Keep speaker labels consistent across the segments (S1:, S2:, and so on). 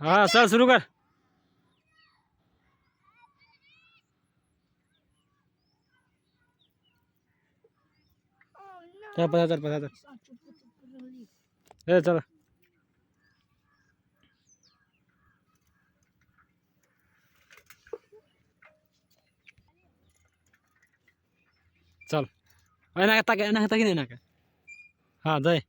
S1: हाँ चल शुरू कर। चल 75 चल चल एना तक नहीं ना हाँ दे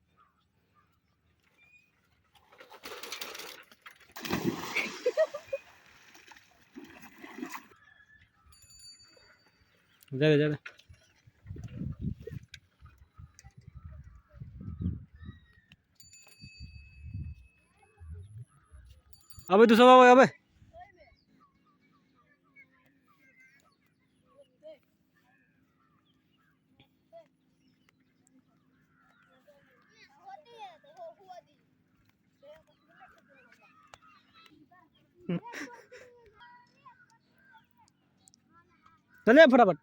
S1: दे अबे तू सब अबे चले फटाफट।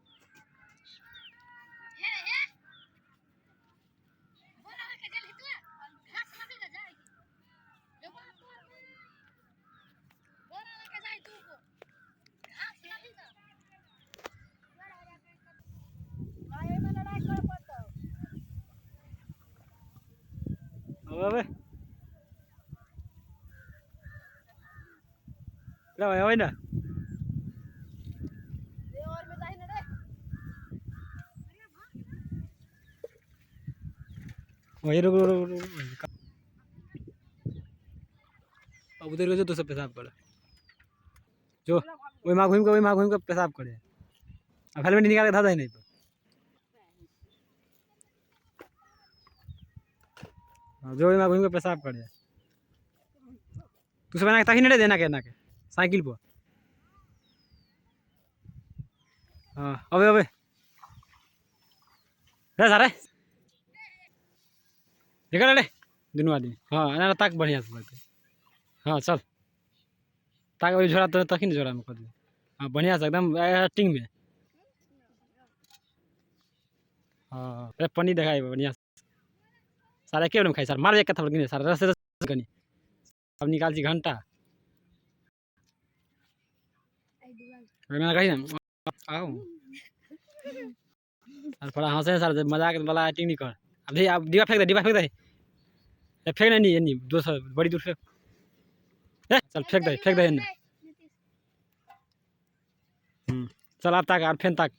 S1: अबे भाई ना वही रुक अब उधर जो तो सब पेशाब कर जो वही माँ घूम के पेशाब करे। अब हेलमेट निकाल के था नहीं तो जो वही माँ घूम के पेशाब करे। तू सब ताकि नहीं देना के साइकिल पर। हाँ अबे अबे रे सारे निकल रे दोनों आदमी। हाँ एना ताक बढ़िया से लगते। हाँ चल ताक वही झोरा तो तक ही झोरा में कर दे। हाँ बढ़िया से एकदम एक्टिंग में। हाँ अरे पन्नी दिखाई बढ़िया सारे के खाई सर मार एक कथा लगी सारे रस कनी अब निकाल ची घंटा मैंने कही ना आओ सर थोड़ा हंसे सर मजाक वाला एक्टिंग नहीं कर। अब दे अब डिब्बा फेंक दे फेंक नहीं दूसरा बड़ी दूर फेंक चल फेंक दे चल आप ताक और फेन ताक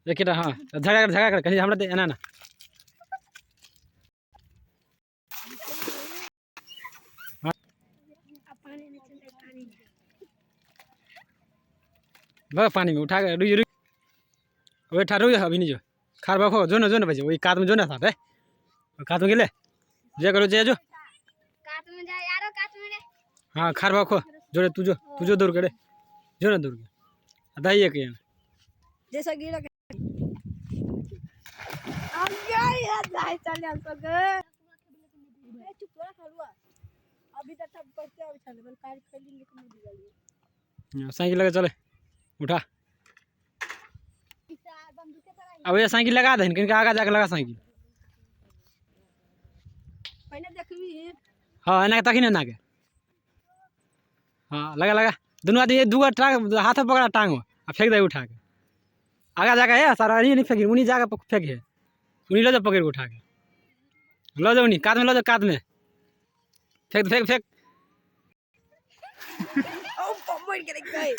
S1: एक हाँ झगड़ा कर कहीं हमरा दे एना ना पानी में उठा के रुई वही ठा रुई अभी नहीं जो खार बाखो जो ना भाई वही कात में जो ना था रे कात में गेले जे करो जे जो कात में जा यारो कात में हाँ खार बाखो जो तू जो दूर करे जो ना दूर के दाइए के जैसा गिरा के हम गए यार जाए चल जा सके चुप रहा खलुआ अभी तक सब बच्चे अभी चले बल कार खेलेंगे तो नहीं दिया साइकिल लगा चले उठा अब ये साइकिल लगा दे इनके आगे जाके लगा साइकिल पहले देखबी। हां एना तक ही ना के हां लगा दोनों आदमी दूगा टांग हाथ में पकड़ा टांग और फेंक दे उठा के आगे जाके है सारा नहीं फेंकी उन्हीं जाके फेंके उन्हीं ले जा पकड़ के उठा के लो जाओ उन्हीं कात में लो जाओ कात में फेंक ओ पॉइंट के गए